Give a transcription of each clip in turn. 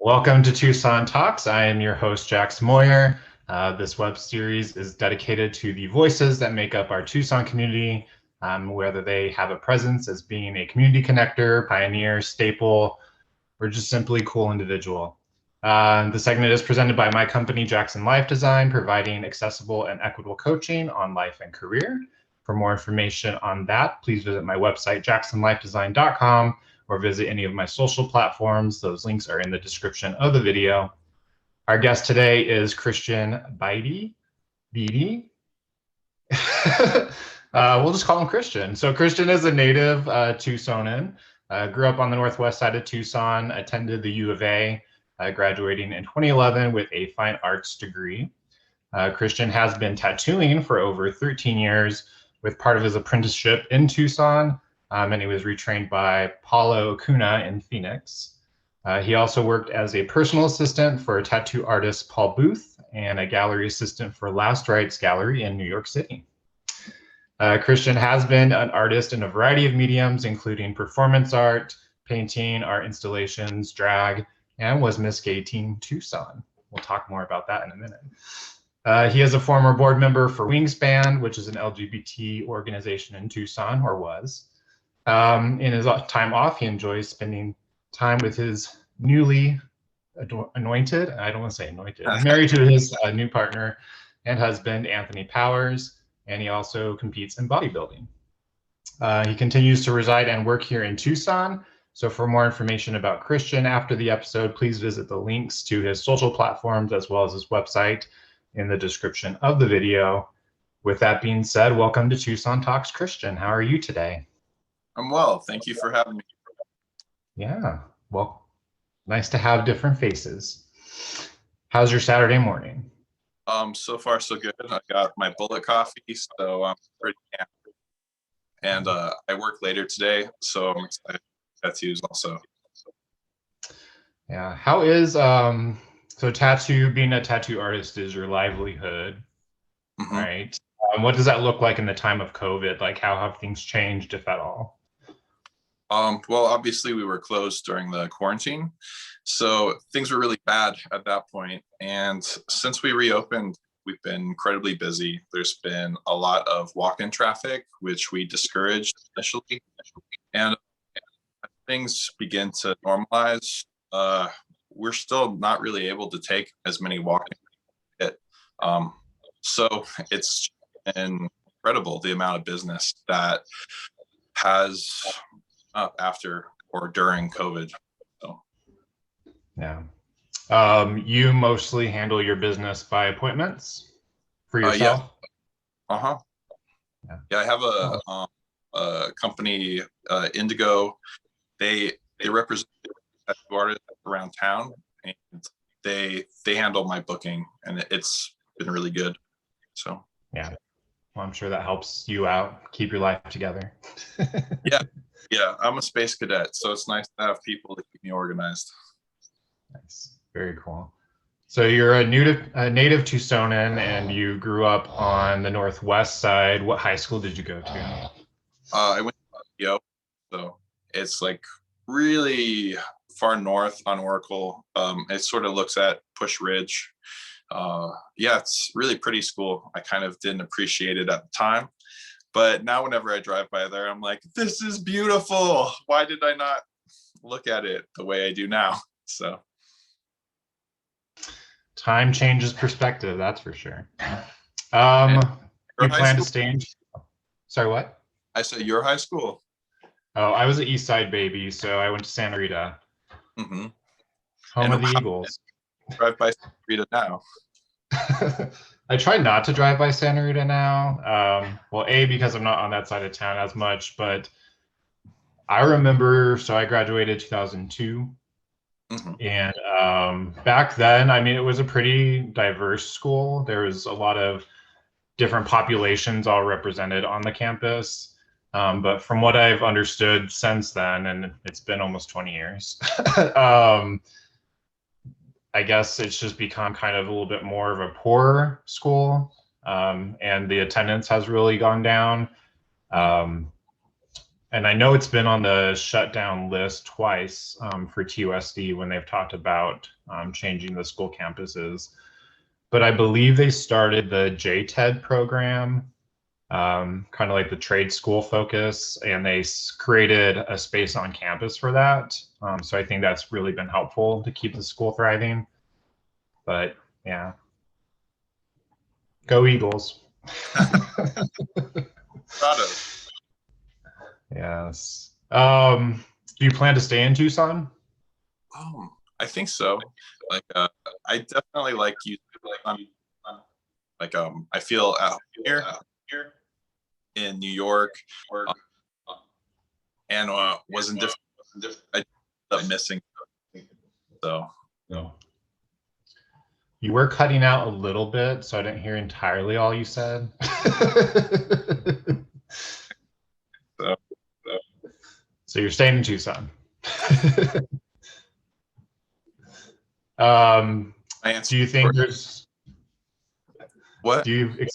Welcome to Tucson Talks. I am your host, Jax Moyer. This web series is dedicated to the voices that make up our Tucson community, whether they have a presence as being a community connector, pioneer, staple, or just simply cool individual. The segment is presented by my company, Jackson Life Design, providing accessible and equitable coaching on life and career. For more information on that, please visit my website, jacksonlifedesign.com, or visit any of my social platforms. Those links are in the description of the video. Our guest today is Christian Biede. We'll just call him Christian. So Christian is a native Tucsonan, grew up on the northwest side of Tucson, attended the U of A, graduating in 2011 with a fine arts degree. Christian has been tattooing for over 13 years with part of his apprenticeship in Tucson, and he was retrained by Paolo Acuna in Phoenix. He also worked as a personal assistant for tattoo artist Paul Booth and a gallery assistant for Last Rites Gallery in New York City. Christian has been an artist in a variety of mediums, including performance art, painting, art installations, drag, and was Miss Gay Teen Tucson. We'll talk more about that in a minute. He is a former board member for WingSpan, which is an LGBT organization in Tucson, or was. In his time off, he enjoys spending time with his newly anointed, I don't want to say anointed, married to his new partner and husband, Anthony Powers, and he also competes in bodybuilding. He continues to reside and work here in Tucson. So for more information about Christian after the episode, please visit the links to his social platforms as well as his website in the description of the video. With that being said, welcome to Tucson Talks, Christian. How are you today? I'm well. Thank you for having me. Yeah, well, nice to have different faces. How's your Saturday morning? So far so good. I got my bullet coffee, so I'm pretty happy. And I work later today, so I'm excited for tattoos also. Yeah, how is being a tattoo artist is your livelihood, right? What does that look like in the time of COVID? Like, how have things changed, if at all? Well, obviously we were closed during the quarantine, so things were really bad at that point. And since we reopened, we've been incredibly busy. There's been a lot of walk-in traffic, which we discouraged initially. And as things begin to normalize, we're still not really able to take as many walk-in. So it's incredible the amount of business that has up after or during COVID. So. Yeah. You mostly handle your business by appointments for yourself? Yeah. Yeah, I have a company, Indigo. They represent tattoo artists around town, and they handle my booking, and it's been really good. So yeah. Well, I'm sure that helps you out, keep your life together. Yeah, I'm a space cadet, so it's nice to have people to keep me organized. Nice, very cool. So you're a native Tucsonan, and you grew up on the northwest side. What high school did you go to? I went to Yo, so it's like really far north on Oracle. It sort of looks at Push Ridge. Yeah, it's really pretty school. I kind of didn't appreciate it at the time. But now whenever I drive by there, I'm like, this is beautiful. Why did I not look at it the way I do now? So time changes perspective, that's for sure. You plan to stay in? Sorry, what? I said your high school. Oh, I was an East Side baby, so I went to Santa Rita. Home of the Eagles. Drive by Santa Rita now. I try not to drive by Santa Rita now. Well, A, because I'm not on that side of town as much, but I remember, so I graduated 2002. And back then, I mean, it was a pretty diverse school. There was a lot of different populations all represented on the campus. But from what I've understood since then, and it's been almost 20 years, I guess it's just become kind of a little bit more of a poorer school, and the attendance has really gone down. And I know it's been on the shutdown list twice for TUSD when they've talked about changing the school campuses. But I believe they started the JTED program, kind of like the trade school focus, and they created a space on campus for that. So I think that's really been helpful to keep the school thriving. But yeah, go Eagles. Proud of. Yes. Do you plan to stay in Tucson? I think so. Like, I definitely like you. Like, I feel at home here in New York, and wasn't different. I ended up missing. So No. You were cutting out a little bit, so I didn't hear entirely all you said. So you're staying in Tucson. Do you think there's what? Do you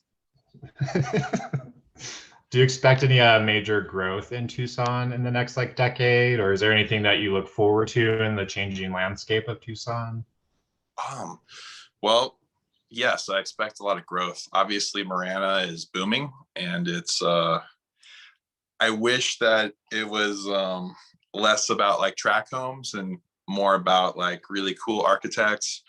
do you expect any major growth in Tucson in the next like decade, or is there anything that you look forward to in the changing landscape of Tucson? Well, yes, I expect a lot of growth. Obviously, Marana is booming, and it's I wish that it was less about like track homes and more about like really cool architects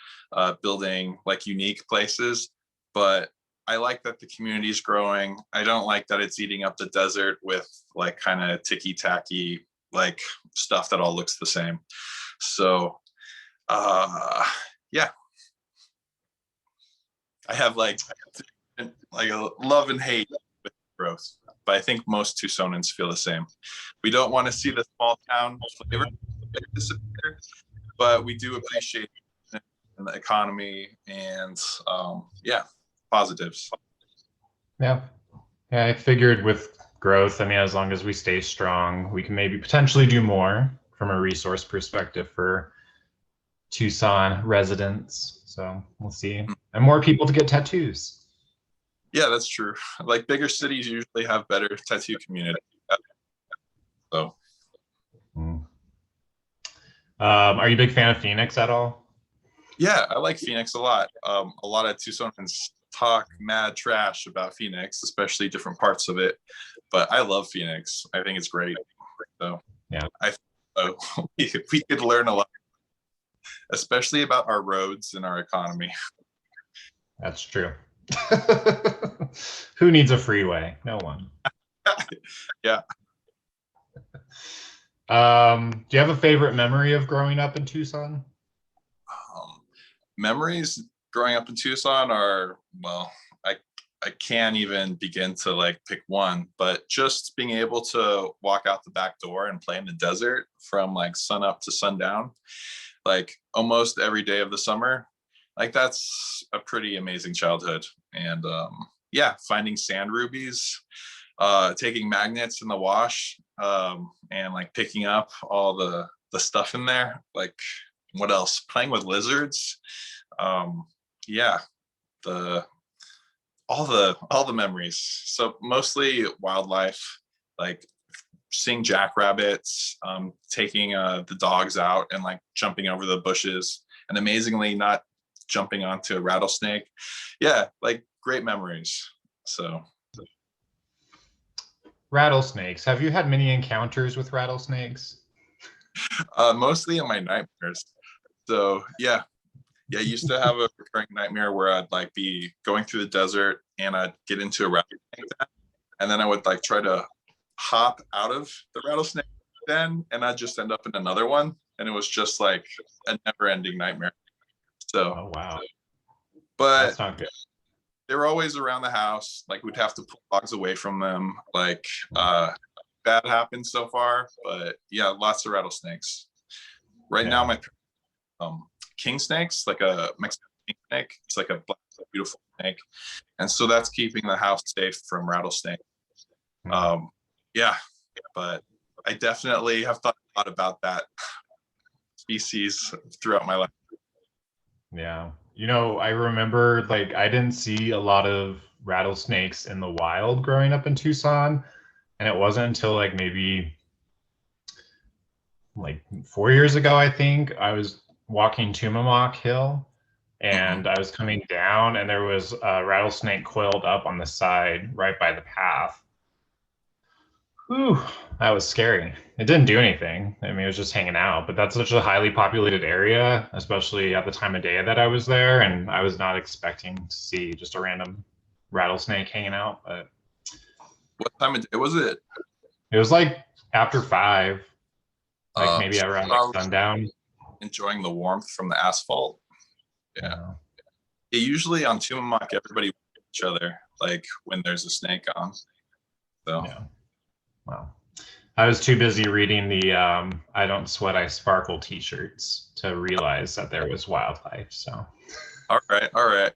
building like unique places. But I like that the community is growing. I don't like that it's eating up the desert with like kind of ticky tacky like stuff that all looks the same. So yeah, I have like a love and hate with growth, but I think most Tucsonans feel the same. We don't want to see the small town flavor disappear, but we do appreciate the economy and yeah, positives. Yeah. Yeah, I figured with growth, I mean, as long as we stay strong, we can maybe potentially do more from a resource perspective for Tucson residents. So we'll see. And more people to get tattoos. Yeah, that's true. Like bigger cities usually have better tattoo community. So are you a big fan of Phoenix at all? yeah, I like Phoenix a lot. A lot of Tucsonans talk mad trash about Phoenix, especially different parts of it. But I love Phoenix. I think it's great. So yeah, we could learn a lot, especially about our roads and our economy. That's true. Who needs a freeway? No one. Yeah. Do you have a favorite memory of growing up in Tucson? Memories growing up in Tucson are, well, I can't even begin to like pick one, but just being able to walk out the back door and play in the desert from like sun up to sundown, like almost every day of the summer, like that's a pretty amazing childhood. And yeah, finding sand rubies, taking magnets in the wash, and like picking up all the stuff in there. Like what else? Playing with lizards. Yeah, all the memories. So mostly wildlife, like seeing jackrabbits, taking the dogs out and like jumping over the bushes, and amazingly not jumping onto a rattlesnake. Yeah, like great memories. So Rattlesnakes. Have you had many encounters with rattlesnakes? mostly in my nightmares. So yeah, I used to have a recurring nightmare where I'd like be going through the desert and I'd get into a rattlesnake den, and then I would like try to hop out of the rattlesnake den and I'd just end up in another one. And it was just like a never ending nightmare. So, oh, wow. But that's not good. They were always around the house. Like we'd have to pull dogs away from them. Like bad happened so far, but yeah, lots of rattlesnakes. Right now, my king snakes, like a Mexican king snake. It's like a black, beautiful snake, and so that's keeping the house safe from rattlesnakes. Yeah, but I definitely have thought a lot about that species throughout my life. Yeah. You know, I remember like I didn't see a lot of rattlesnakes in the wild growing up in Tucson, And it wasn't until like maybe like 4 years ago, I think, I was walking Tumamock Hill Hmm. and I was coming down and there was a rattlesnake coiled up on the side right by the path. Whew, that was scary. It didn't do anything. I mean, it was just hanging out, but that's such a highly populated area, especially at the time of day that I was there, and I was not expecting to see just a random rattlesnake hanging out. But What time of day was it? it was like after 5, like maybe So around like probably sundown. enjoying the warmth from the asphalt. Yeah. Yeah. Yeah, usually on Tumamock, everybody with each other, like when there's a snake on. So, Yeah. Wow. I was too busy reading the I don't sweat, I sparkle t-shirts to realize that there was wildlife. So all right, all right.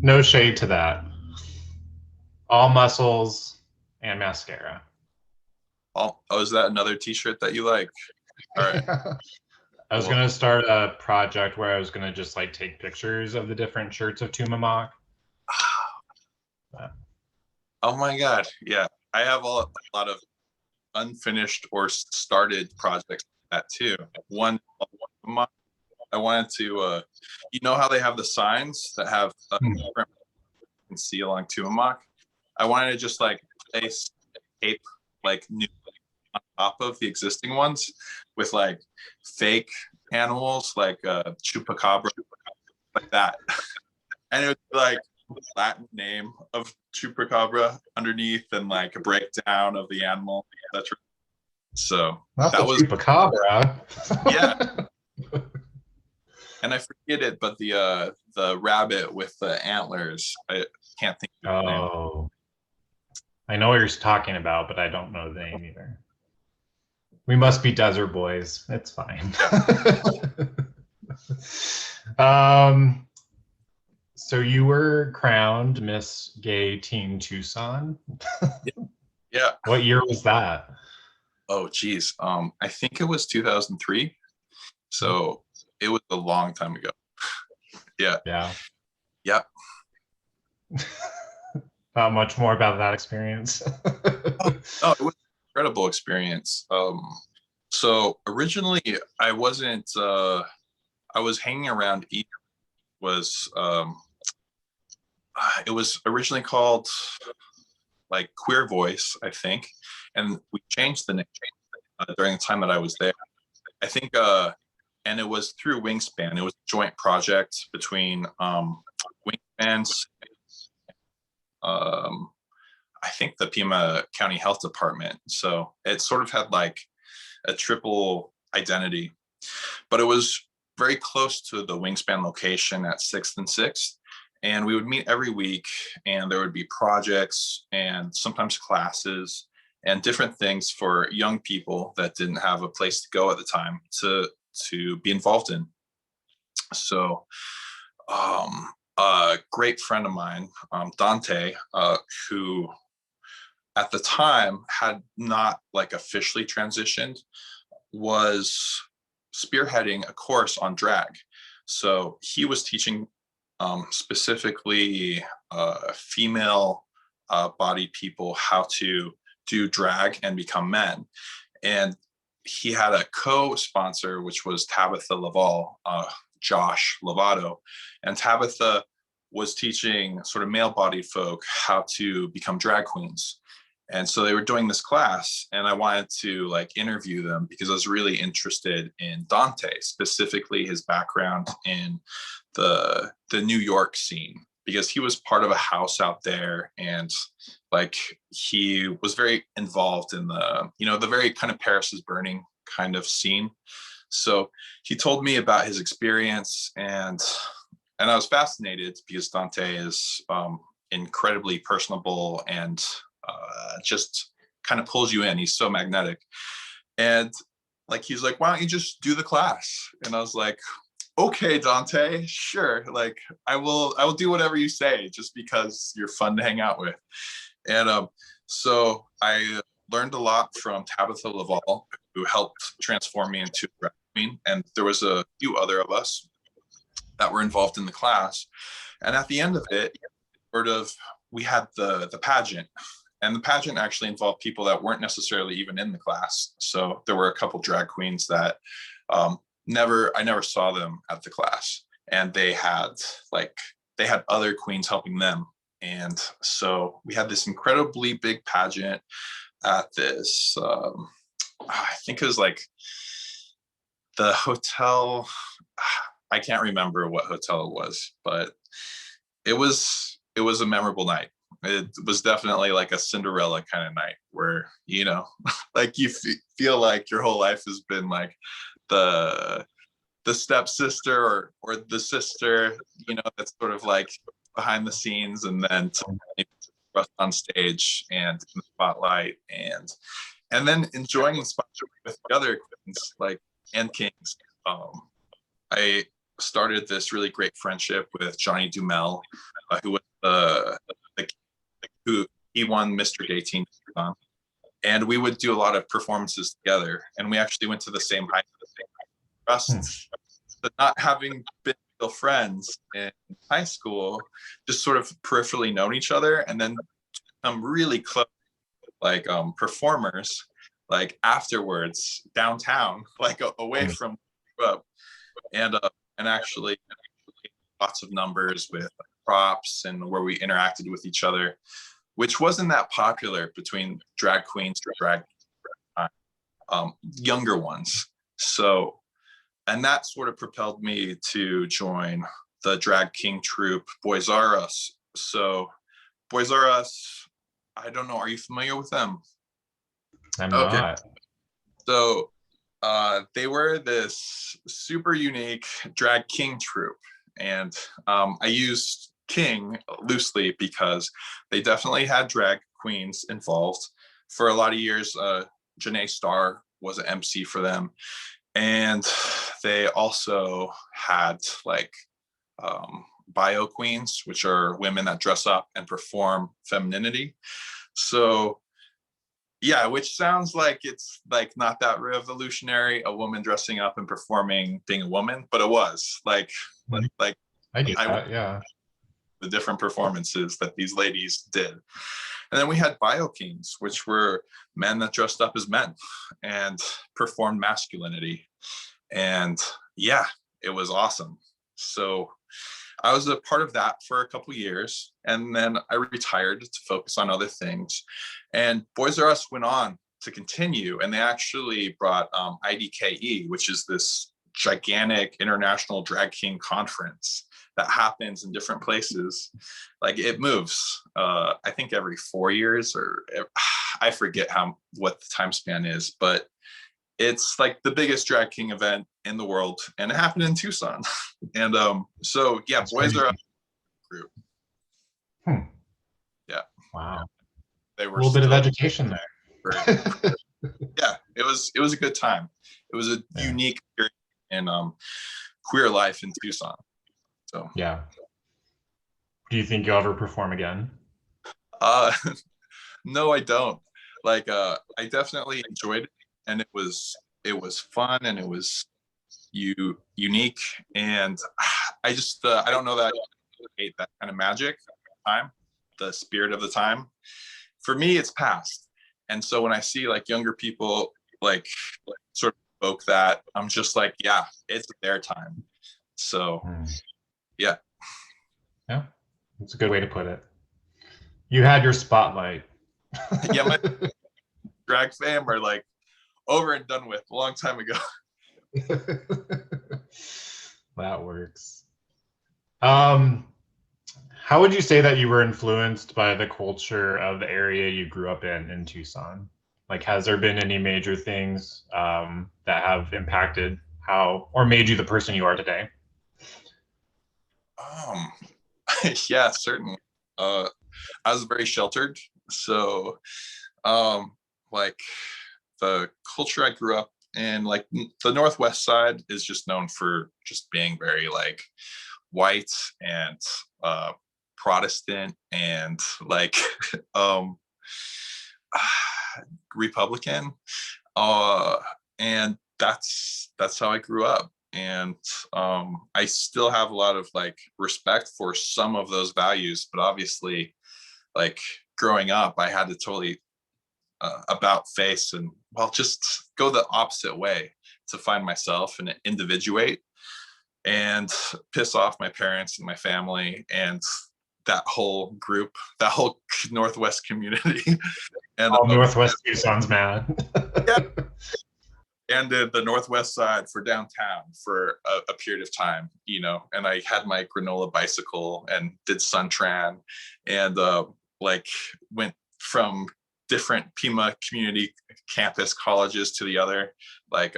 no shade to that. All muscles and mascara. Oh, is that another T-shirt that you like? All right, I was cool. gonna start a project where I was gonna just like take pictures of the different shirts of Tumamock. But, Oh my God, yeah. I have a lot of unfinished or started projects like that too. One, I wanted to, you know how they have the signs that have different you can see along Tumamock? I wanted to just like place tape like new on top of the existing ones with like fake animals like chupacabra, like that. And it was like the Latin name of chupacabra underneath and like a breakdown of the animal, etc. So not the that was, chupacabra. yeah. And I forget it, but the rabbit with the antlers, I can't think of his name. Oh, I know what you're talking about, but I don't know the name either. We must be desert boys. It's fine. Yeah. um, so you were crowned Miss Gay Teen Tucson. Yeah. What year was that? Oh, geez. I think it was 2003. So it was a long time ago. Yeah. Yeah. Yeah. Not much more about that experience. Oh, no, it was an incredible experience. So originally I wasn't, I was hanging around was, it was originally called like Queer Voice, I think. And we changed the name during the time that I was there. I think, and it was through WingSpan. It was a joint project between WingSpan's, um, I think the Pima County Health Department. So it sort of had like a triple identity, but it was very close to the Wingspan location at 6th and 6th. And we would meet every week, and there would be projects and sometimes classes and different things for young people that didn't have a place to go at the time to be involved in. So a great friend of mine, Dante, who at the time had not like officially transitioned, was spearheading a course on drag. So he was teaching specifically female bodied people how to do drag and become men. And he had a co-sponsor, which was Tabitha Laval, Josh Lovato. And Tabitha was teaching sort of male-bodied folk how to become drag queens. And so they were doing this class, and I wanted to like interview them because I was really interested in Dante, specifically his background in the New York scene, because he was part of a house out there, and like he was very involved in the very kind of Paris is Burning kind of scene. So he told me about his experience, and I was fascinated because Dante is incredibly personable and just kind of pulls you in. He's so magnetic. And like, he's like, why don't you just do the class? And I was like, okay, Dante, sure. Like, I will do whatever you say just because you're fun to hang out with. And so I learned a lot from Tabitha Laval, who helped transform me into a drag queen. And there was a few other of us that were involved in the class. And at the end of it, sort of, we had the pageant. And the pageant actually involved people that weren't necessarily even in the class. So there were a couple drag queens that I never saw them at the class, and they had other queens helping them. And so we had this incredibly big pageant at this, I think it was like the hotel. I can't remember what hotel it was, but it was a memorable night. It was definitely like a Cinderella kind of night where, like you feel like your whole life has been like the stepsister or the sister, that's sort of like behind the scenes, and then to thrust on stage and in the spotlight, and then enjoying the spotlight with the other queens and kings. I started this really great friendship with Johnny Dumel, who was who he won Mr. Gay Teen Tucson, and we would do a lot of performances together. And we actually went to the same high school. But not having been real friends in high school, just sort of peripherally known each other, and then become really close, performers, afterwards downtown, away from up, and actually lots of numbers with props and where we interacted with each other, which wasn't that popular between drag queens or drag younger ones. So, and that sort of propelled me to join the drag king troupe Boys R Us. So Boys R Us, I don't know, are you familiar with them? I'm not. So they were this super unique drag king troupe, and I used king loosely because they definitely had drag queens involved. For a lot of years, Janae Starr was an MC for them, and they also had bio queens, which are women that dress up and perform femininity. So yeah, which sounds like it's not that revolutionary, a woman dressing up and performing being a woman, but it was I get that, yeah. The different performances that these ladies did. And then we had bio kings, which were men that dressed up as men and performed masculinity. And yeah, it was awesome. So I was a part of that for a couple years, and then I retired to focus on other things. And Boys R Us went on to continue, and they actually brought IDKE, which is this gigantic international drag king conference that happens in different places. It moves, I think every 4 years, or I forget what the time span is, but it's the biggest drag king event in the world, and it happened in Tucson. And so yeah, that's Boys R Us group. Yeah. Wow. They were a little bit of education there. Yeah, it was a good time. It was a unique period in queer life in Tucson. So yeah. Do you think you'll ever perform again? No, I don't. I definitely enjoyed it, and it was fun, and it was unique, and I just I don't know that I hate that kind of magic time, the spirit of the time. For me, it's past. And so when I see younger people sort of evoke that, I'm just yeah, it's their time. So yeah, that's a good way to put it. You had your spotlight. Yeah, my drag fam are over and done with a long time ago. That works. How would you say that you were influenced by the culture of the area you grew up in Tucson? Has there been any major things that have impacted how or made you the person you are today? Yeah, certainly. I was very sheltered, so the culture I grew up in, the Northwest side is just known for just being very white and Protestant and Republican, and that's how I grew up. And I still have a lot of respect for some of those values, but obviously growing up, I had to totally about face and, well, just go the opposite way to find myself and individuate and piss off my parents and my family and that whole group, that whole Northwest community. And Northwest Tucson's mad. Yeah. And the Northwest side for downtown for a period of time, you know, and I had my granola bicycle and did Suntran and like went from different Pima community campus colleges to the other, like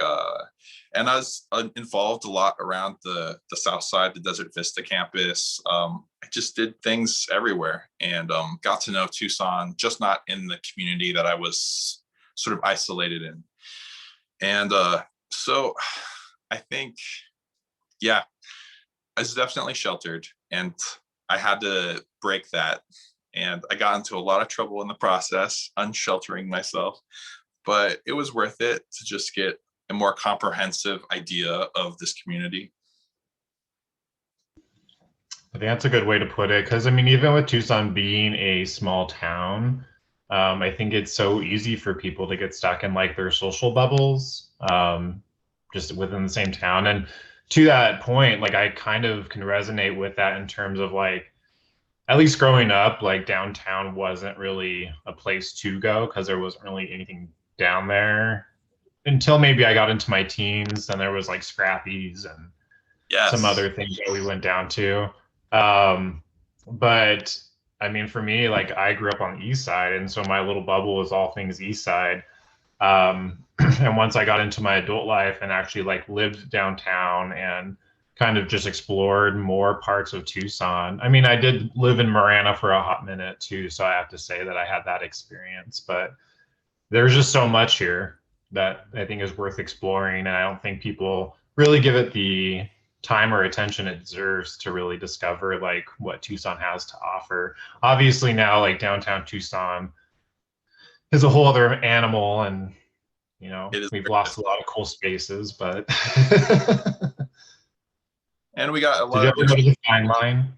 and I was involved a lot around the south side, the Desert Vista campus. I just did things everywhere and got to know Tucson, just not in the community that I was sort of isolated in. And so I think, yeah, I was definitely sheltered and I had to break that. And I got into a lot of trouble in the process, unsheltering myself, but it was worth it to just get a more comprehensive idea of this community. I think that's a good way to put it, because I mean, even with Tucson being a small town, I think it's so easy for people to get stuck in like their social bubbles, just within the same town. And to that point, like I kind of can resonate with that in terms of like, at least growing up, like downtown wasn't really a place to go because there wasn't really anything down there until maybe I got into my teens. And there was like Scrappy's and some other things that we went down to. But I mean, for me, like I grew up on the east side, and so my little bubble was all things east side. And once I got into my adult life and actually like lived downtown and kind of just explored more parts of Tucson. I mean, I did live in Marana for a hot minute too, so I have to say that I had that experience, but there's just so much here that I think is worth exploring, and I don't think people really give it the time or attention it deserves to really discover like what Tucson has to offer. Obviously now like downtown Tucson is a whole other animal, and you know, we've lost a lot of cool spaces, but and we got a lot. Did you ever go to the Fine Line?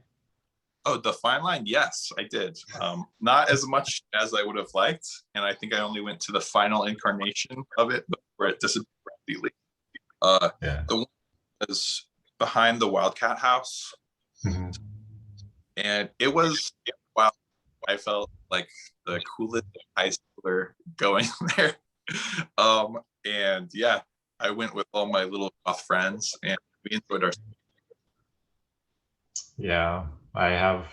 Oh, the Fine Line? Yes, I did. Not as much as I would have liked, and I think I only went to the final incarnation of it before it disappeared completely. The one was behind the Wildcat House, and it was wow. I felt like the coolest high schooler going there. And yeah, I went with all my little goth friends, and we enjoyed ourselves. Yeah, I have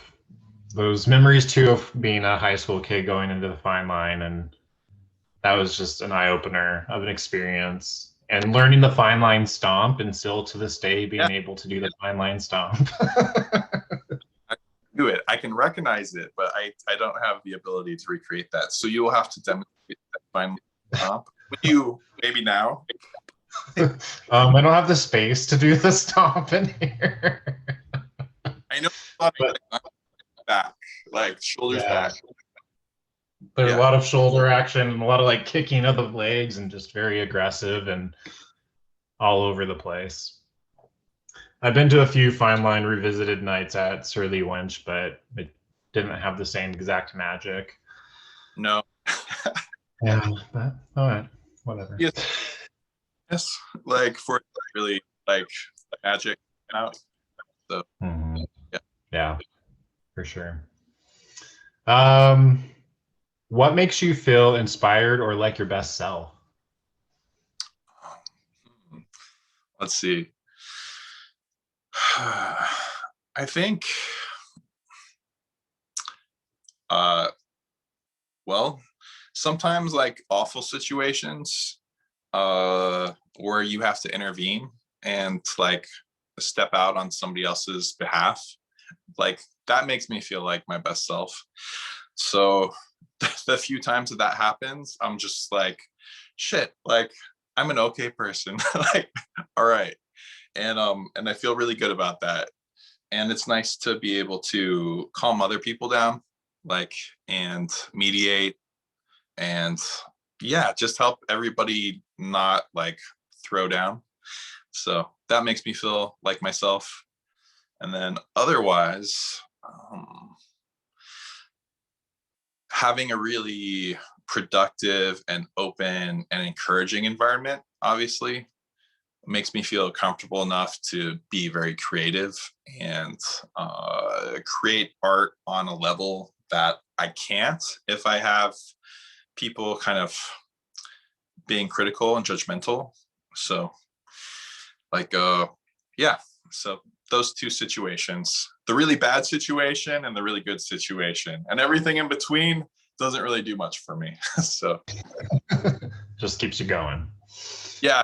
those memories too of being a high school kid going into the Fine Line, and that was just an eye-opener of an experience. And learning the Fine Line stomp, and still to this day being able to do the Fine Line stomp. I do it. I can recognize it, but I don't have the ability to recreate that. So you will have to demonstrate that Fine Line stomp. You maybe now. I don't have the space to do the stomp in here. I know, but back, like shoulders back. There's a lot of shoulder action and a lot of like kicking of the legs and just very aggressive and all over the place. I've been to a few Fine Line revisited nights at Surly Winch, but it didn't have the same exact magic. No. Yeah, but all right, whatever. Yes, like for really like magic out. So yeah, for sure. What makes you feel inspired or like your best self? Let's see. I think well, sometimes like awful situations where you have to intervene and like step out on somebody else's behalf, like that makes me feel like my best self. So the few times that happens, I'm just like, shit, like I'm an okay person. Like, all right. And I feel really good about that. And it's nice to be able to calm other people down, like, and mediate and yeah, just help everybody not like throw down. So that makes me feel like myself. And then otherwise, having a really productive and open and encouraging environment, obviously, makes me feel comfortable enough to be very creative and create art on a level that I can't if I have people kind of being critical and judgmental. So like, yeah, so those two situations, the really bad situation and the really good situation, and everything in between doesn't really do much for me. So just keeps you going. Yeah.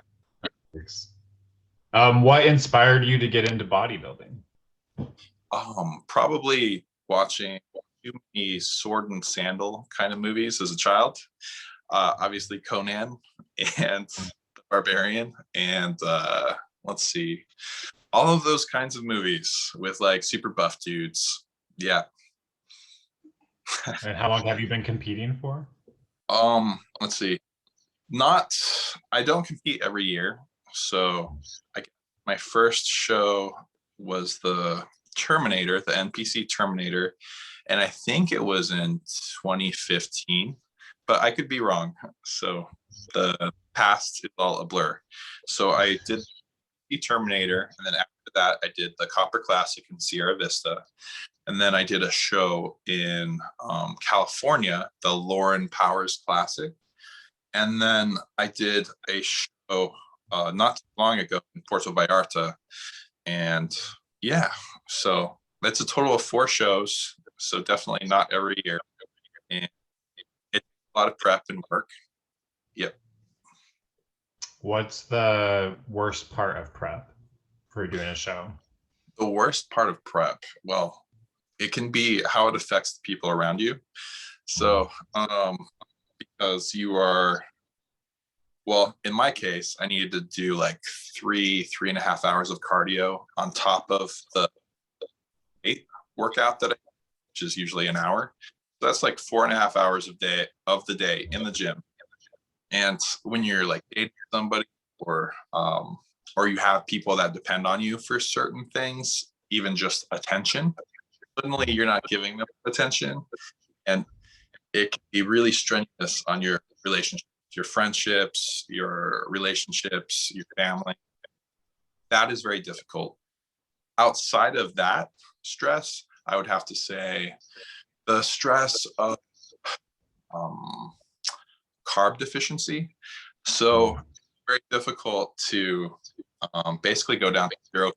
What inspired you to get into bodybuilding? Probably watching too many sword and sandal kind of movies as a child. Obviously Conan and the Barbarian, and let's see, all of those kinds of movies with like super buff dudes. Yeah. And how long have you been competing for? Let's see. I don't compete every year. So my first show was the Terminator, the NPC Terminator, and I think it was in 2015, but I could be wrong. So the past is all a blur. So I did the Terminator, and then after that, I did the Copper Classic in Sierra Vista. And then I did a show in California, the Lauren Powers Classic. And then I did a show not too long ago in Puerto Vallarta. And yeah, so that's a total of 4 shows. So definitely not every year. And it's a lot of prep and work. Yep. What's the worst part of prep for doing a show? The worst part of prep? Well, it can be how it affects the people around you. So, because you are, well, in my case, I needed to do like 3.5 hours of cardio on top of the 8 workout that which is usually an hour. So that's like 4.5 hours of the day in the gym. And when you're like dating somebody or you have people that depend on you for certain things, even just attention, suddenly you're not giving them attention, and it can be really strenuous on your relationships, your friendships, your relationships, your family. That is very difficult. Outside of that stress, I would have to say the stress of carb deficiency. So very difficult to basically go down to 0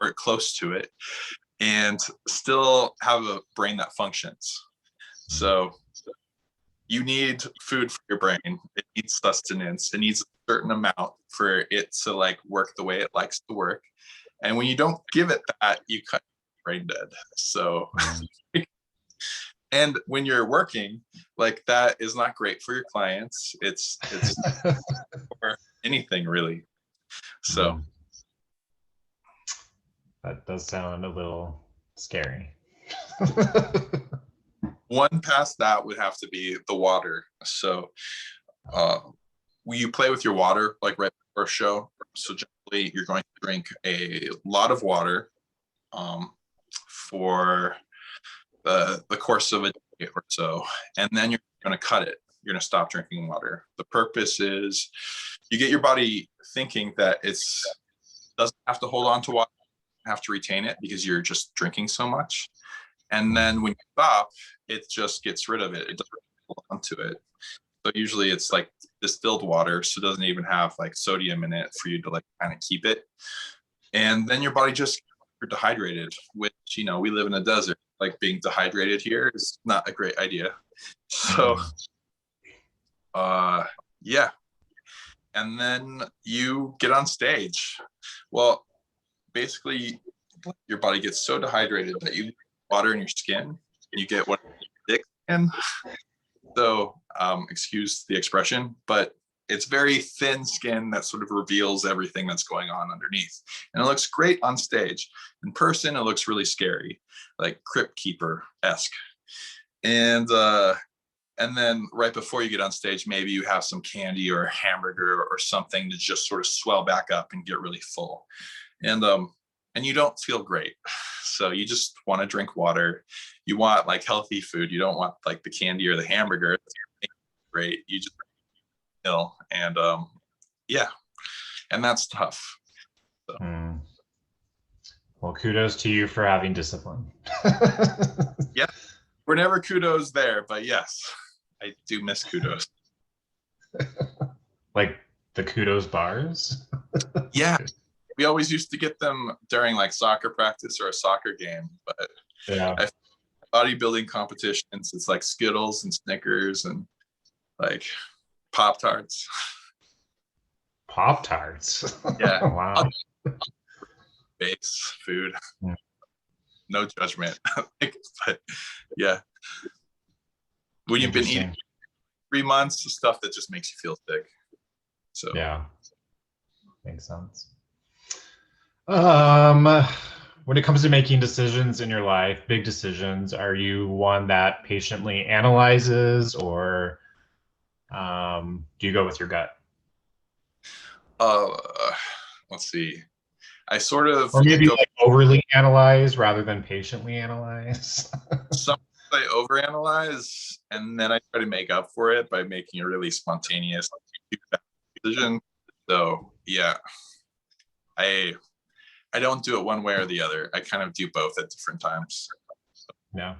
or close to it and still have a brain that functions. So you need food for your brain. It needs sustenance. It needs a certain amount for it to like work the way it likes to work. And when you don't give it that, you cut brain dead. So, and when you're working, like that is not great for your clients. It's for anything really. So. That does sound a little scary. One past that would have to be the water. So you play with your water like right before a show. So generally you're going to drink a lot of water for the course of a day or so. And then you're going to cut it. You're going to stop drinking water. The purpose is you get your body thinking that doesn't have to hold on to water, have to retain it because you're just drinking so much. And then when you stop, it just gets rid of it. It doesn't hold on to it. So usually it's like distilled water, so it doesn't even have like sodium in it for you to like kind of keep it. And then your body just gets dehydrated, which, you know, we live in a desert. Like being dehydrated here is not a great idea. So yeah. And then you get on stage. Well, basically your body gets so dehydrated that you water in your skin and you get what thick skin. So excuse the expression, but it's very thin skin that sort of reveals everything that's going on underneath. And it looks great on stage. In person, it looks really scary, like Crypt Keeper-esque. And then right before you get on stage, maybe you have some candy or a hamburger or something to just sort of swell back up and get really full. And and you don't feel great. So you just want to drink water. You want like healthy food. You don't want like the candy or the hamburger. It's great. You just ill. And yeah, and that's tough. So. Well, kudos to you for having discipline. Yeah, we're never kudos there, but yes, I do miss kudos. Like the kudos bars? Yeah, we always used to get them during like soccer practice or a soccer game, but yeah, bodybuilding competitions, it's like Skittles and Snickers and like Pop-Tarts. Pop-Tarts? Yeah. Wow. Base food. No judgment. But yeah. When you've been eating 3 months, stuff that just makes you feel sick. So yeah. Makes sense. When it comes to making decisions in your life, big decisions, are you one that patiently analyzes, or do you go with your gut? Let's see. I sort of, or maybe like overly analyze rather than patiently analyze. Sometimes I overanalyze, and then I try to make up for it by making a really spontaneous decision. So yeah, I don't do it one way or the other. I kind of do both at different times. Yeah.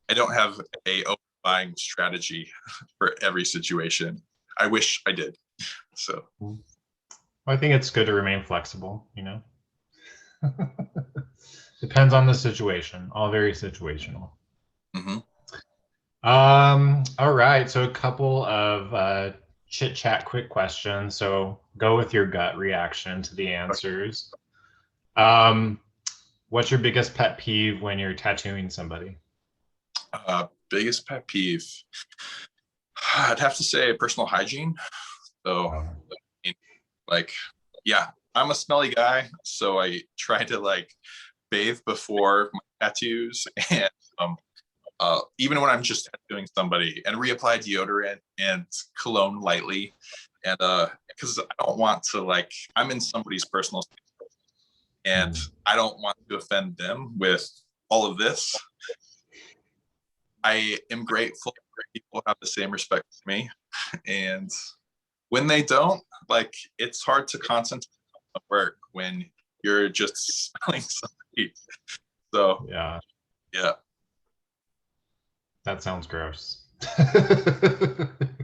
I don't have a overbuying strategy for every situation. I wish I did. So well, I think it's good to remain flexible, you know. Depends on the situation. All very situational. Mm-hmm. All right. So a couple of chit chat quick questions. So go with your gut reaction to the answers. What's your biggest pet peeve when you're tattooing somebody? Biggest pet peeve, I'd have to say personal hygiene. So like, yeah, I'm a smelly guy, so I try to like bathe before my tattoos, and even when I'm just tattooing somebody, and reapply deodorant and cologne lightly, and because I don't want to, like, I'm in somebody's personal space, and I don't want to offend them with all of this. I am grateful people have the same respect for me, and when they don't, like, it's hard to concentrate on work when you're just smelling somebody. So yeah, that sounds gross.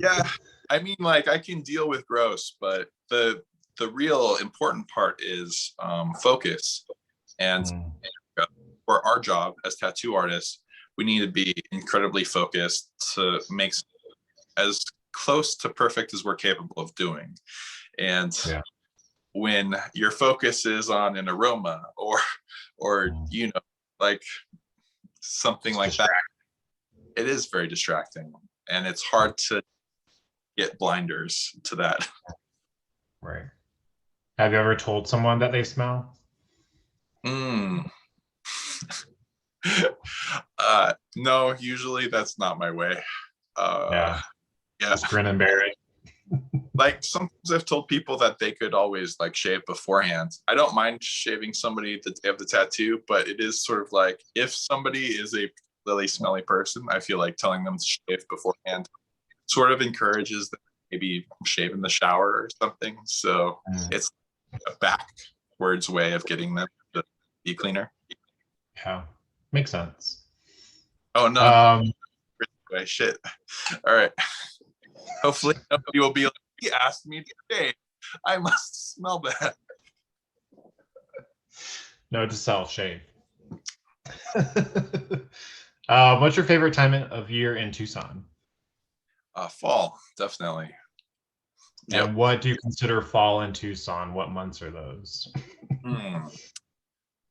Yeah, I mean, like, I can deal with gross, but the real important part is focus. And for our job as tattoo artists, we need to be incredibly focused to make as close to perfect as we're capable of doing. And when your focus is on an aroma or you know, like something like that, it is very distracting, and it's hard to get blinders to that. Right. Have you ever told someone that they smell? No, usually that's not my way. Yeah. Just grin and bear it. Like, sometimes I've told people that they could always like shave beforehand. I don't mind shaving somebody the day of the tattoo, but it is sort of like, if somebody is a really smelly person, I feel like telling them to shave beforehand sort of encourages them to maybe shave in the shower or something. So it's a backwards way of getting them to be cleaner. Yeah, makes sense. Oh no. Shit. All right. Hopefully nobody will be like, he asked me today. I must smell bad. No to self-shave. What's your favorite time of year in Tucson? Fall, definitely. And what do you consider fall in Tucson? What months are those?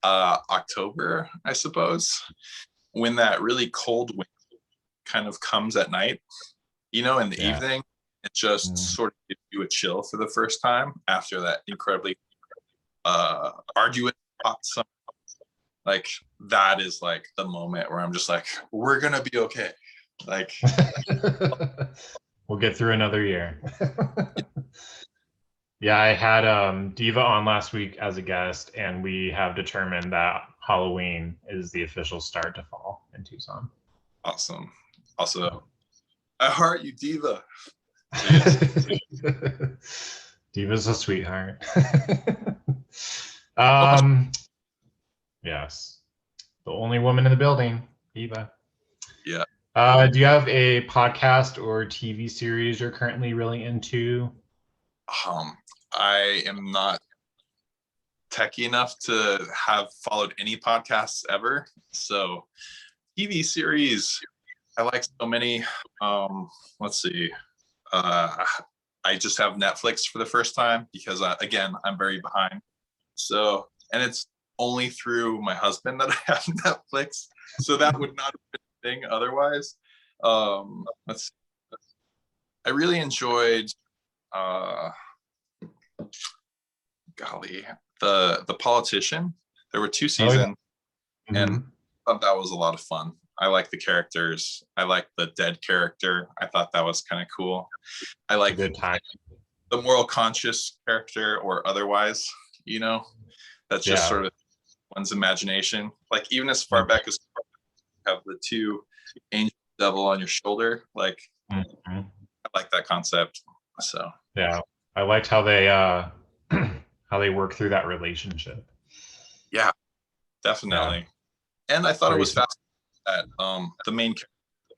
October, I suppose, when that really cold wind kind of comes at night, you know, in the evening. It just sort of gives you a chill for the first time after that incredibly arduous hot summer. Like, that is like the moment where I'm just like, we're gonna be okay. Like, we'll get through another year. Yeah, I had Diva on last week as a guest, and we have determined that Halloween is the official start to fall in Tucson. Awesome. Also, I heart you, Diva. So yes. Diva's a sweetheart. Oh, Yes, the only woman in the building, Diva. yeah. Do you have a podcast or TV series you're currently really into? I am not techie enough to have followed any podcasts ever. So TV series, I like so many. Let's see. Uh, I just have Netflix for the first time because again, I'm very behind. So, and it's only through my husband that I have Netflix. So that would not have been a thing otherwise. Let's see. I really enjoyed uh golly, the Politician. There were two Oh, yeah. seasons, and I thought that was a lot of fun. I like the characters. I like the dead character. I thought that was kind of cool. I It's a like good time. the moral conscious character or otherwise, you know, that's just Yeah. sort of one's imagination. Like even as far back as you have the two angel devil on your shoulder, like Mhm. I like that concept. So Yeah, I liked how they how they work through that relationship. yeah, Yeah, definitely. And I thought it very was fascinating that the main character,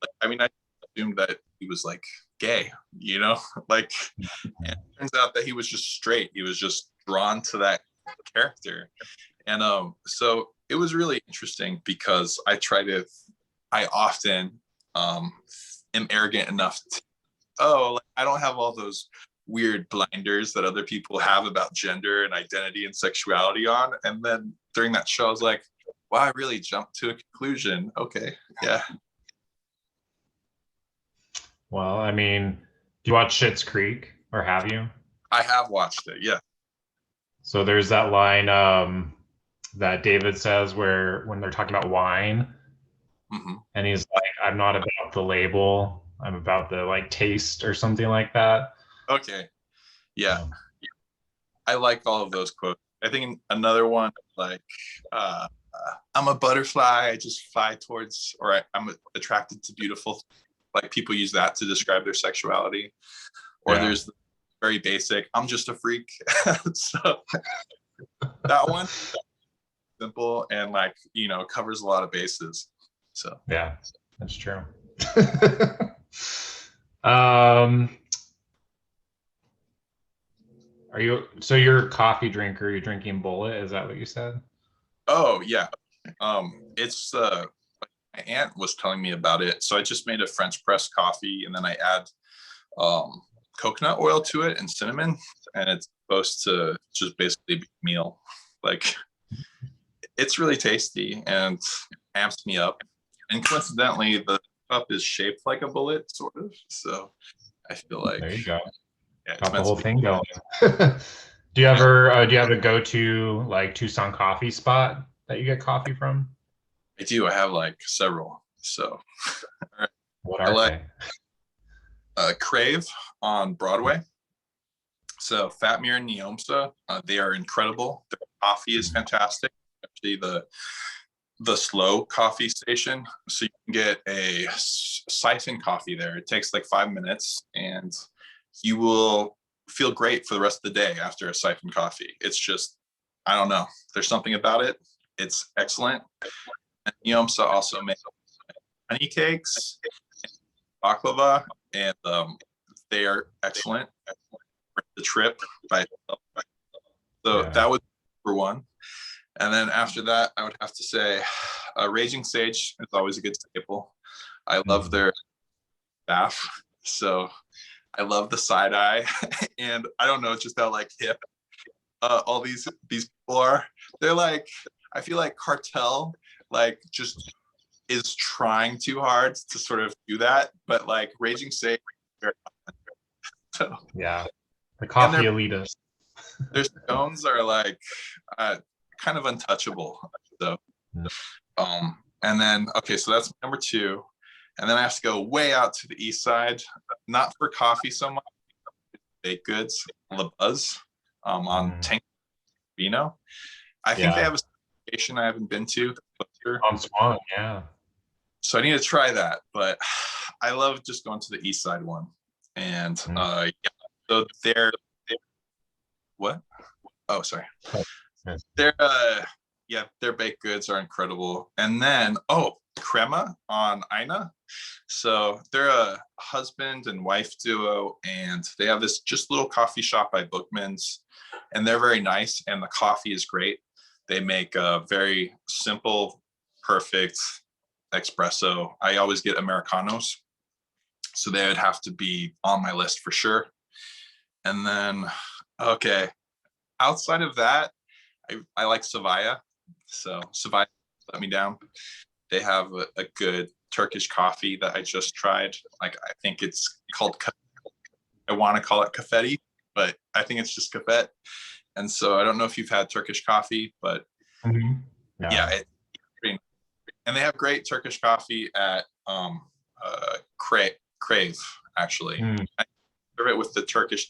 like, I mean, I assumed that he was like gay, you know, like, and it turns out that he was just straight. He was just drawn to that character. And so it was really interesting because I often am arrogant enough to, oh, like, I don't have all those weird blinders that other people have about gender and identity and sexuality on. And then during that show, I was like, wow, I really jumped to a conclusion. Okay. Yeah. well. I mean, do you watch Schitt's Creek or have you? I have watched it. Yeah. So there's that line that David says where when they're talking about wine, Mm-hmm. and he's like, "I'm not about the label. I'm about the like taste or something like that." Okay. Yeah. Um, I like all of those quotes. I think another one, like, I'm a butterfly. I just fly towards, or I'm attracted to beautiful. Like people use that to describe their sexuality. Or yeah, there's the very basic, I'm just a freak. So that one, simple and like, you know, covers a lot of bases. So yeah, that's true. um, are you so you're a coffee drinker? You're drinking Bullet? Is that what you said? oh yeah. It's my aunt was telling me about it. So I just made a French press coffee and then I add um coconut oil to it and cinnamon, and it's supposed to just basically be a meal. Like it's really tasty and amps me up. And coincidentally, the cup is shaped like a bullet, sort of. So I feel like There you go. yeah, it's Got the meant to whole be. thing going. Do you Yeah, ever do you have a go-to like Tucson coffee spot that you get coffee from? I do. I have like several. So What I are like they? Crave on Broadway. So Fatmir and Neomsa, they are incredible. Their coffee is fantastic. Actually, the slow coffee station. So you can get a siphon coffee there. It takes like 5 minutes and you will feel great for the rest of the day after a siphon coffee. It's just, I don't know. There's something about it. It's excellent. And Neomsa also makes honey cakes, baklava, and they are excellent. The trip by itself. So Yeah. that was for one. And then after that, I would have to say Raging Sage is always a good staple. I love Mhm. their staff. So I love the side eye. And I don't know, just how like hip all these people are. They're like, I feel like Cartel like just is trying too hard to sort of do that. But like Raging Sage, so, Yeah. The and coffee elitist. their stones are like kind of untouchable. So and then okay, so that's number two. And then I have to go way out to the east side, not for coffee so much, baked goods, La Buzz. on Mm. Tank Vino. I think they Yeah. have a location I haven't been to. On Swan, yeah. So I need to try that. But I love just going to the East Side one. And yeah, so they're what? Oh, sorry. Yes. Their baked goods are incredible. And then Crema on Ina. So they're a husband and wife duo, and they have this just little coffee shop by Bookman's, and they're very nice, and the coffee is great. They make a very simple, perfect espresso. I always get Americanos, so they would have to be on my list for sure. And then, okay, outside of that, I like Savaya. So Savaya let me down. They have a good Turkish coffee that I just tried. Like, I think it's called, I want to call it kafeti, but I think it's just kafet. And so I don't know if you've had Turkish coffee, but yeah, and they have great Turkish coffee at Crave, actually. I serve it with the Turkish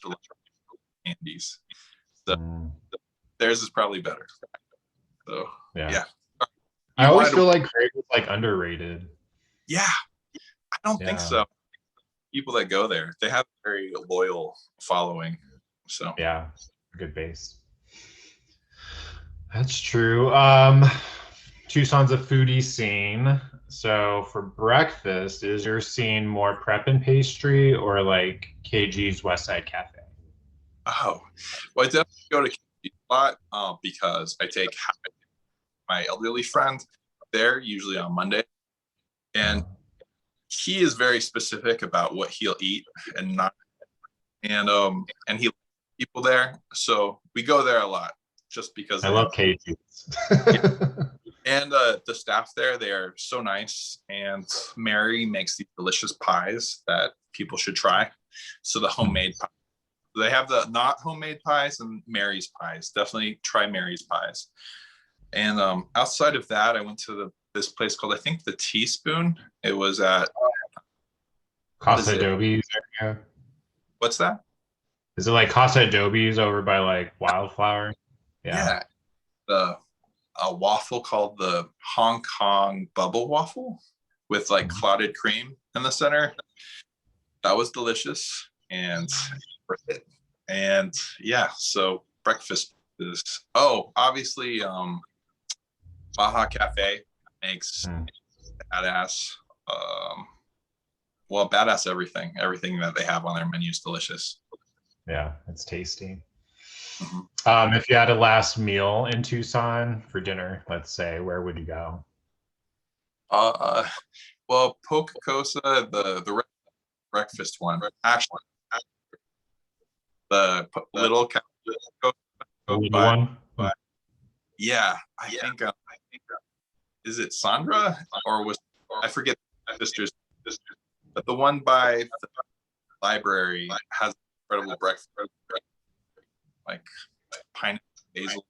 candies. So theirs is probably better. So yeah. I always feel like Crave is like underrated. Yeah, I don't think so. People that go there, they have a very loyal following. So yeah, good base. That's true. Tucson's a foodie scene. So for breakfast, is your scene more prep and pastry or like KG's West Side Cafe? Oh, well, I definitely go to KG a lot because I take my elderly friend there usually on Monday, and he is very specific about what he'll eat and not, and he likes people there, so we go there a lot just because I love KG's. And the staff there, they are so nice, and Mary makes these delicious pies that people should try. So the homemade pie. They have the not homemade pies and Mary's pies. Definitely try Mary's pies. And outside of that, I went to this place called, I think, the Teaspoon. It was at Casa Adobe's area. What's that? Is it like Casa Adobe's over by like Wildflower? Yeah. A waffle called the Hong Kong Bubble Waffle with like clotted cream in the center. That was delicious and worth it. And yeah, so breakfast is obviously Baja Cafe makes badass badass everything that they have on their menu is delicious. Yeah, it's tasty. If you had a last meal in Tucson for dinner, let's say, where would you go? Well, Poca Cosa, the breakfast one, actually, the little one. Yeah, I think is it Sandra or I forget sisters, but the one by the library has incredible breakfast, like pineapple basil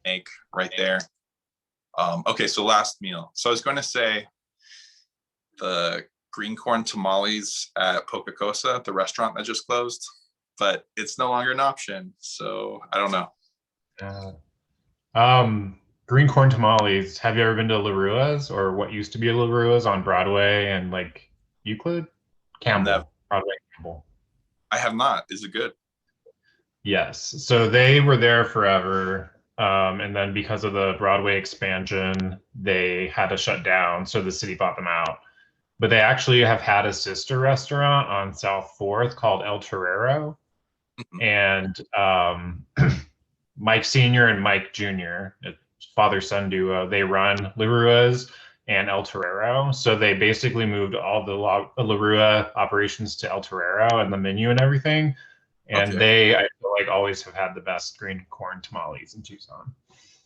make right there. Okay, so last meal. So I was going to say the green corn tamales at Poca Cosa, the restaurant that just closed, but it's no longer an option. So I don't know. Green corn tamales. Have you ever been to LaRua's or what used to be LaRua's on Broadway and like Euclid? Campbell. Broadway Campbell. I have not. Is it good? Yes. So they were there forever. And then because of the Broadway expansion, they had to shut down. So the city bought them out. But they actually have had a sister restaurant on South 4th called El Torero. And Mike Sr. and Mike Jr., father-son duo, they run LaRua's and El Torero. So they basically moved all the LaRua operations to El Torero and the menu and everything. And they, I feel like, always have had the best green corn tamales in Tucson.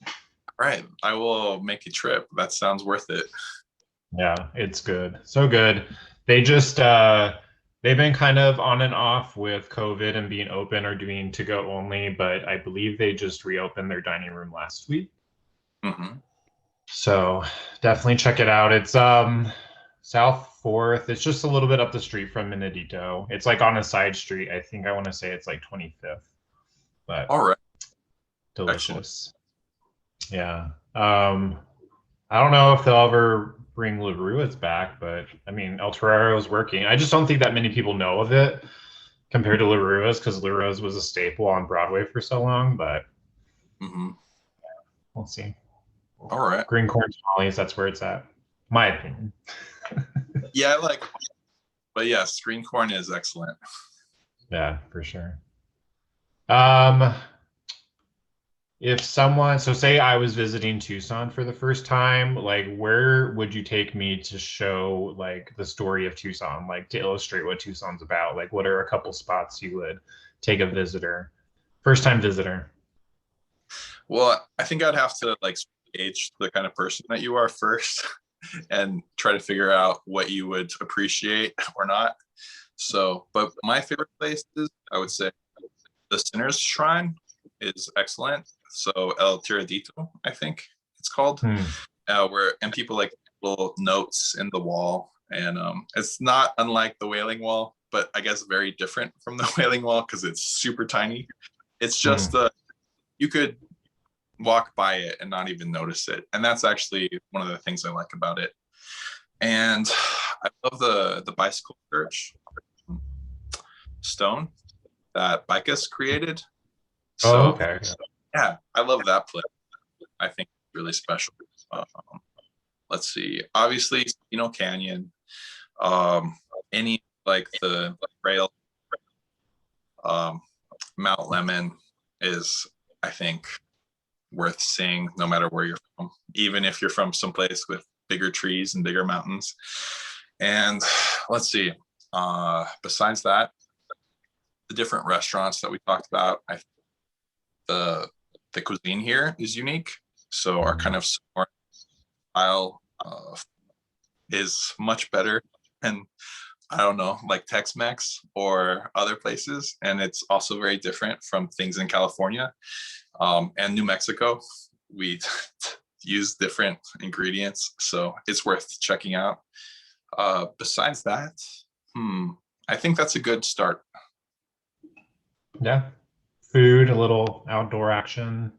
All right. I will make a trip. That sounds worth it. Yeah, it's good. So good. They just, they've been kind of on and off with COVID and being open or doing to-go only, but I believe they just reopened their dining room last week. So definitely check it out. It's South 4th. It's just a little bit up the street from Benedito. It's like on a side street. I think I want to say it's like 25th. but All right. delicious. Yeah. I don't know if they'll ever bring LaRua's back, but I mean, El Torrero's working. I just don't think that many people know of it compared to LaRua's because LaRua's was a staple on Broadway for so long, but we'll see. All right. Green corn tamales, that's where it's at. My opinion. Yeah, but yes, green corn is excellent. Yeah, for sure. If someone, so say I was visiting Tucson for the first time, like where would you take me to show like the story of Tucson, like to illustrate what Tucson's about? Like what are a couple spots you would take a visitor, first time visitor? Well, I think I'd have to like gauge the kind of person that you are first and try to figure out what you would appreciate or not. So, but my favorite places, I would say the Sinner's Shrine is excellent. So El Tiradito, I think it's called, and people like little notes in the wall, and it's not unlike the Wailing Wall, but I guess very different from the Wailing Wall because it's super tiny. It's just you could walk by it and not even notice it, and that's actually one of the things I like about it. And I love the bicycle church stone that Bicus created. So, okay. Yeah, I love that place. I think it's really special. Let's see. Obviously, Canyon. Any like the trail. Mount Lemon is, I think, worth seeing no matter where you're from, even if you're from someplace with bigger trees and bigger mountains. And let's see. Besides that, the different restaurants that we talked about, the cuisine here is unique. So our kind of style is much better than, I don't know, like Tex-Mex or other places. And it's also very different from things in California and New Mexico. We use different ingredients, so it's worth checking out. Besides that, I think that's a good start. Yeah. Food, a little outdoor action,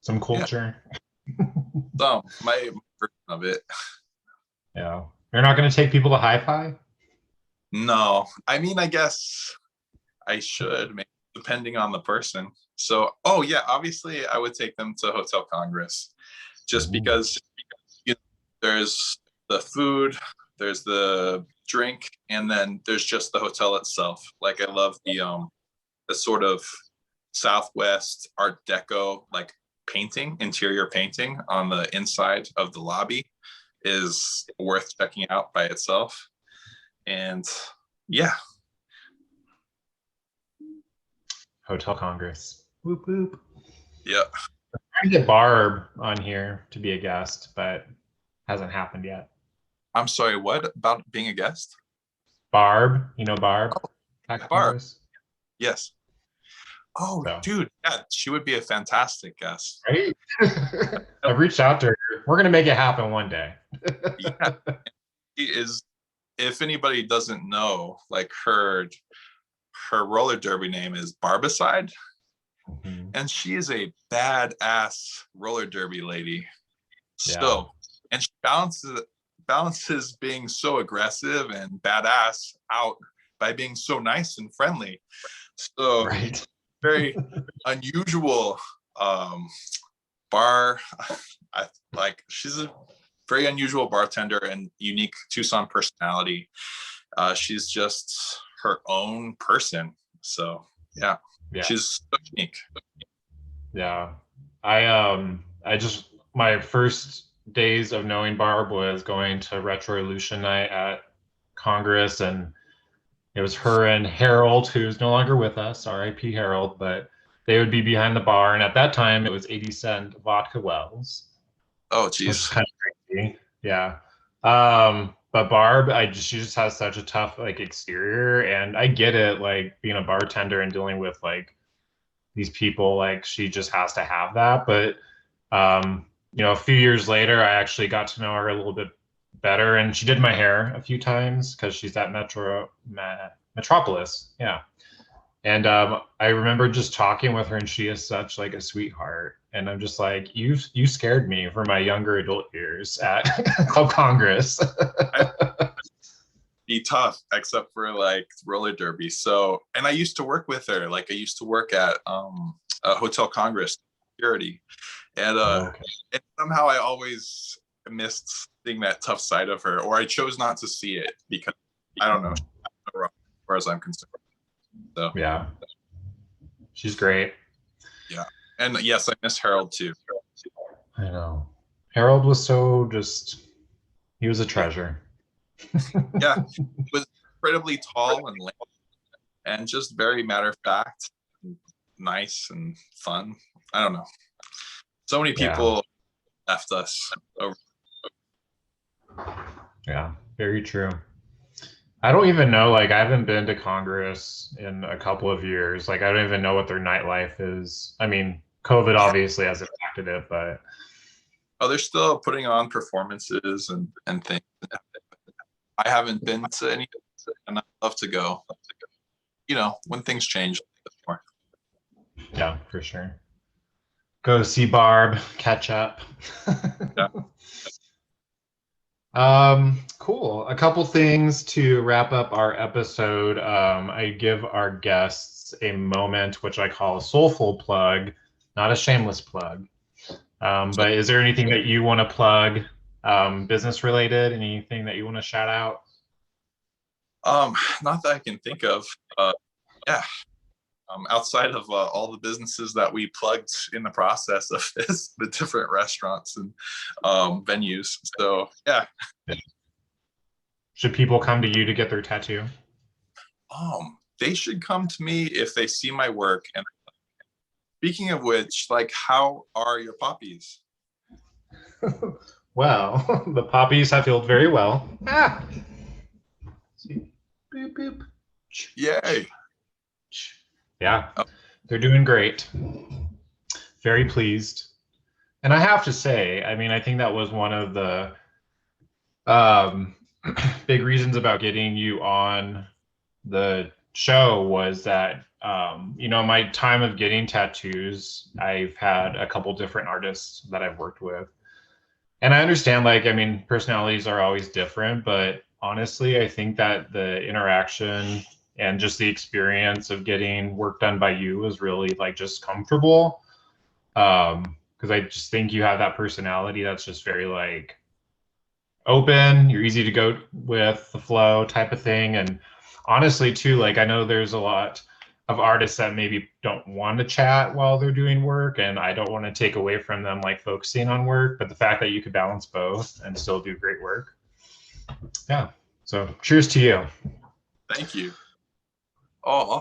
some culture. So my version of it. Yeah. You're not going to take people to Hi-Fi? No, I mean, I guess I should, maybe, depending on the person. So, obviously I would take them to Hotel Congress just because there's the food, there's the drink, and then there's just the hotel itself. Like I love the sort of Southwest Art Deco like interior painting on the inside of the lobby is worth checking out by itself. And yeah. Hotel Congress. Whoop whoop. Yeah. I'm trying to get Barb on here to be a guest, but hasn't happened yet. I'm sorry, what about being a guest? Barb, Barb? Barb. Yes. Oh, so. Dude, yeah, she would be a fantastic guest. Right? I've reached out to her. We're going to make it happen one day. Yeah. She is, if anybody doesn't know, like her roller derby name is Barbicide. And she is a badass roller derby lady. So, and she balances being so aggressive and badass out by being so nice and friendly. So, very unusual bar. She's a very unusual bartender and unique Tucson personality. She's just her own person. So yeah. She's so unique. Yeah. I just, my first days of knowing Barb was going to Retrolution night at Congress, and it was her and Harold, who's no longer with us, R.I.P. Harold, but they would be behind the bar. And at that time, it was 80-cent vodka wells. Oh, geez. Which is kind of crazy. Yeah. But Barb, she just has such a tough exterior, and I get it, like being a bartender and dealing with these people, she just has to have that. But a few years later, I actually got to know her a little bit better, and she did my hair a few times because she's at Metropolis. Yeah. And I remember just talking with her, and she is such like a sweetheart. And I'm just like, you scared me for my younger adult years at Club Congress. I'd be tough, except for like roller derby. So, and I used to work with her. Like I used to work at a Hotel Congress security, and Okay. and somehow I always missed seeing that tough side of her, or I chose not to see it because I don't know, as far as I'm concerned. So Yeah, she's great. yeah, and yes, I miss Harold too. I know. Harold was so just, he was a Yeah, treasure. yeah, he was incredibly tall and lanky and just very matter of fact, nice and fun. I don't know. So many Yeah, people left us over. yeah, very true. I don't even know, like, I haven't been to Congress in a couple of years. Like, I don't even know what their nightlife is. I mean, COVID Yeah. obviously has impacted it, but Oh, they're still putting on performances and things. I haven't been to any, and I'd love to go. You know, when things change a bit more. yeah, for sure. Go see Barb, catch up. Yeah. Cool. A couple things to wrap up our episode. I give our guests a moment, which I call a soulful plug, not a shameless plug. But is there anything that you want to plug, business related? Anything that you want to shout out? Not that I can think of. Yeah. Outside of all the businesses that we plugged in the process of this, the different restaurants and venues. So yeah. Should people come to you to get their tattoo? They should come to me if they see my work. And speaking of which, like, how are your poppies? Well, the poppies have healed very well. Ah! See? Boop, boop. Yay. Yeah, Oh, they're doing great. Very pleased. And I have to say, I mean, I think that was one of the um, big reasons about getting you on the show was that, my time of getting tattoos, I've had a couple different artists that I've worked with. And I understand, like, I mean, personalities are always different, but honestly, I think that the interaction and just the experience of getting work done by you was really like just comfortable. Because I just think you have that personality that's just very like open, you're easy to go with the flow type of thing. And honestly, too, like I know there's a lot of artists that maybe don't want to chat while they're doing work, and I don't want to take away from them like focusing on work, but the fact that you could balance both and still do great work. Yeah. So cheers to you. thank you. Oh,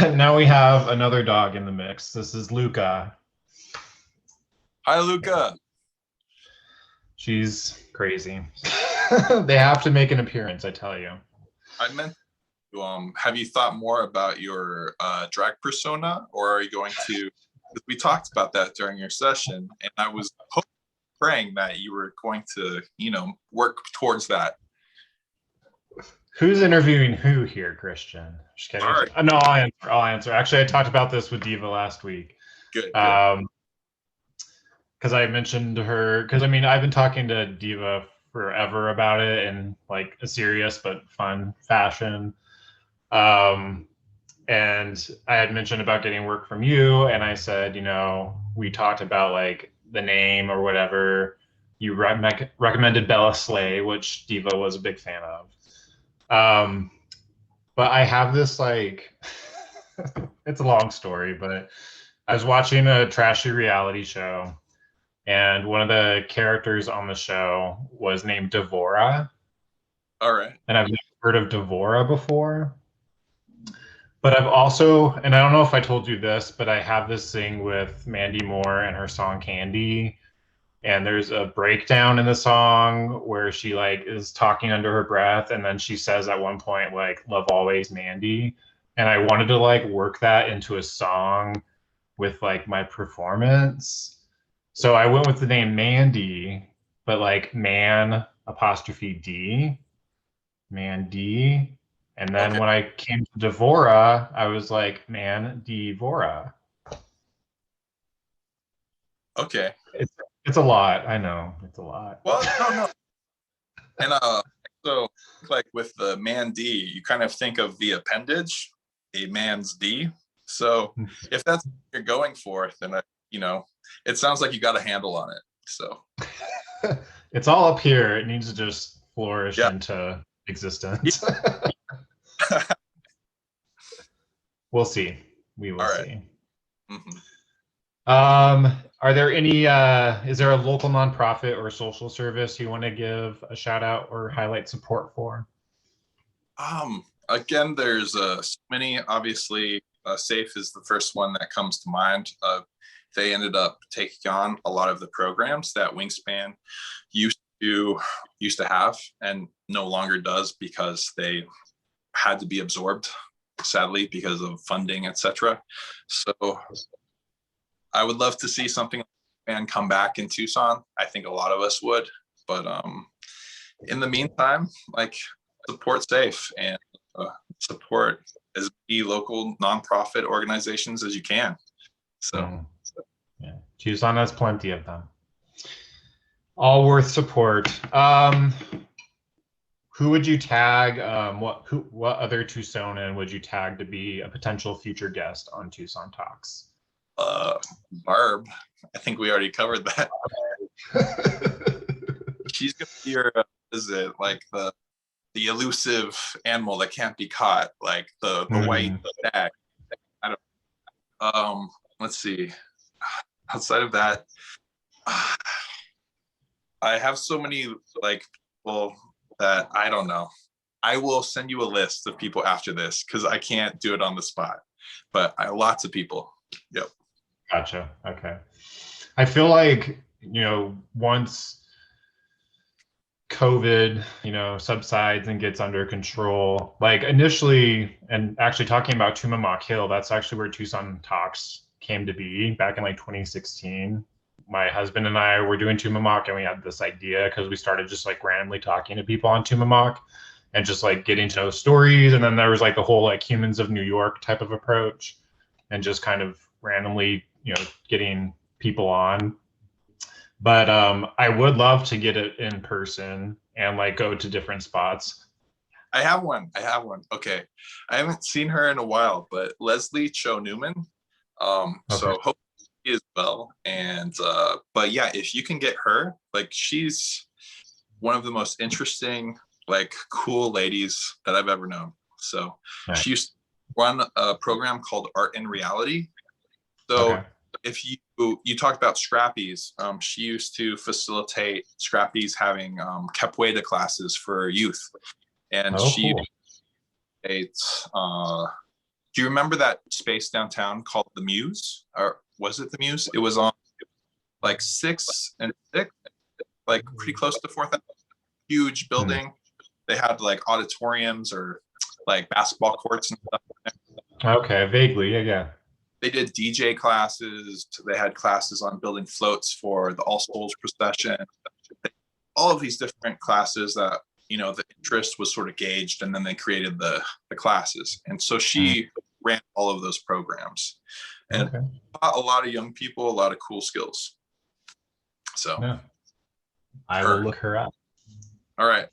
Now we have another dog in the mix. This is Luca. hi, Luca. She's crazy. They have to make an appearance, I tell you. I meant to, have you thought more about your drag persona, or are you going to, we talked about that during your session, and I was praying that you were going to, work towards that. Who's interviewing who here, Christian? Just kidding. All right. No, I'll answer. Actually, I talked about this with Diva last week. Good. Because I mentioned her, because I mean, I've been talking to Diva forever about it in like a serious but fun fashion. And I had mentioned about getting work from you, and I said, we talked about like the name or whatever. You recommended Bella Slay, which Diva was a big fan of. But I have this like, it's a long story, but I was watching a trashy reality show, and one of the characters on the show was named Devora. All right. And I've never heard of Devora before. But I've also, and I don't know if I told you this, but I have this thing with Mandy Moore and her song Candy. And there's a breakdown in the song where she like is talking under her breath, and then she says at one point like "Love always, Mandy," and I wanted to like work that into a song with like my performance, so I went with the name Mandy, but like man apostrophe D, Mandy. And then Okay. when I came to Devora, I was like, man, Devora. Okay. It's a lot. I know it's a lot. Well, no. And so like with the man D, you kind of think of the appendage, a man's D. So if that's what you're going for, then it sounds like you got a handle on it. So It's all up here. It needs to just flourish yeah. into existence. We'll see. We will see. Mm-hmm. Are there any, is there a local nonprofit or social service you want to give a shout out or highlight support for? Again, there's so many. Obviously, SAFE is the first one that comes to mind. They ended up taking on a lot of the programs that WingSpan used to have and no longer does because they had to be absorbed, sadly, because of funding, etc. So I would love to see something and come back in Tucson. I think a lot of us would, but in the meantime, like support SAFE and support as many local nonprofit organizations as you can. So yeah, Tucson has plenty of them. All worth support. Who would you tag? What other Tucsonan would you tag to be a potential future guest on Tucson Talks? Barb. I think we already covered that. She's gonna be your like the elusive animal that can't be caught, like the white stag. I don't. Let's see. Outside of that, I have so many like people that I don't know. I will send you a list of people after this because I can't do it on the spot. But lots of people. Yep. Gotcha. Okay. I feel like, once COVID, subsides and gets under control, like initially, and actually talking about Tumamoc Hill, that's actually where Tucson Talks came to be back in like 2016. My husband and I were doing Tumamoc and we had this idea because we started just like randomly talking to people on Tumamoc and just like getting to know stories. And then there was like the whole like Humans of New York type of approach and just kind of randomly, getting people on. But I would love to get it in person and like go to different spots. I have one. Okay. I haven't seen her in a while, but Leslie Cho Newman. Okay. So hope she is well. And but yeah, if you can get her, like she's one of the most interesting, like cool ladies that I've ever known. So nice. She used to run a program called Art in Reality. So if you talked about Scrappies, she used to facilitate Scrappies having capoeira classes for youth. And she do you remember that space downtown called the Muse? Or was it the Muse? It was on like 6 and 6, like pretty close to 4,000. Huge building. They had like auditoriums or like basketball courts and stuff. Okay, vaguely, yeah. They did DJ classes. They had classes on building floats for the All Souls procession. All of these different classes that, the interest was sort of gauged, and then they created the classes. And so she ran all of those programs and taught a lot of young people a lot of cool skills. So yeah. I will look her up. All right.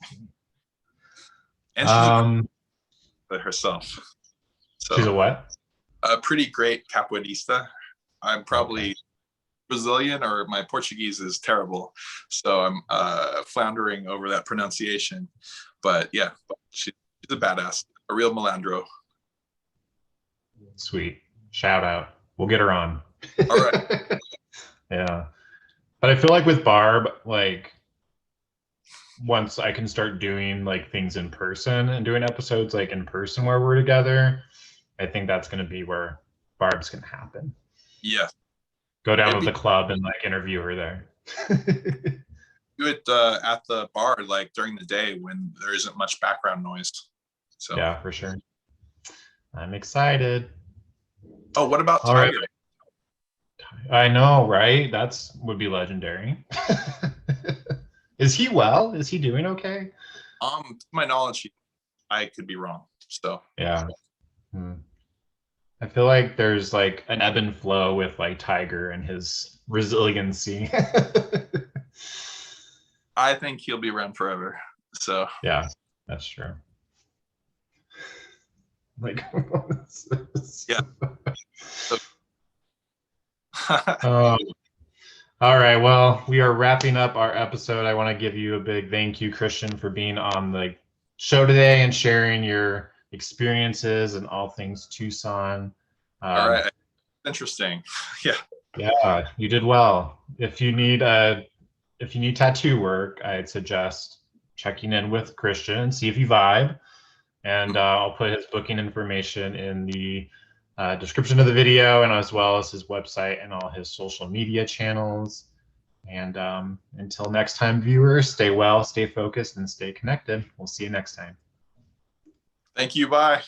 And she's herself. So, she's a what? A pretty great capoeirista. I'm probably Brazilian, or my Portuguese is terrible, so I'm floundering over that pronunciation. But yeah, she's a badass, a real malandro. Sweet. Shout out. We'll get her on. All right. Yeah. But I feel like with Barb, like once I can start doing like things in person and doing episodes like in person where we're together, I think that's going to be where Barb's going to happen. Yeah. Go down to the club and like interview her there. Do it at the bar, like during the day when there isn't much background noise. So yeah, for sure. I'm excited. Oh, what about Tiger? Right. I know, right? That's would be legendary. Is he well? Is he doing okay? To my knowledge, I could be wrong. So Yeah. I feel like there's like an ebb and flow with like Tiger and his resiliency. I think he'll be around forever. So Yeah, that's true. Like, yeah. all right. Well, we are wrapping up our episode. I want to give you a big thank you, Christian, for being on the show today and sharing your experiences and all things Tucson. All right. Interesting. Yeah. Yeah, you did well. If you need tattoo work, I'd suggest checking in with Christian and see if you vibe. And I'll put his booking information in the description of the video, and as well as his website and all his social media channels. And until next time, viewers, stay well, stay focused, and stay connected. We'll see you next time. Thank you. Bye.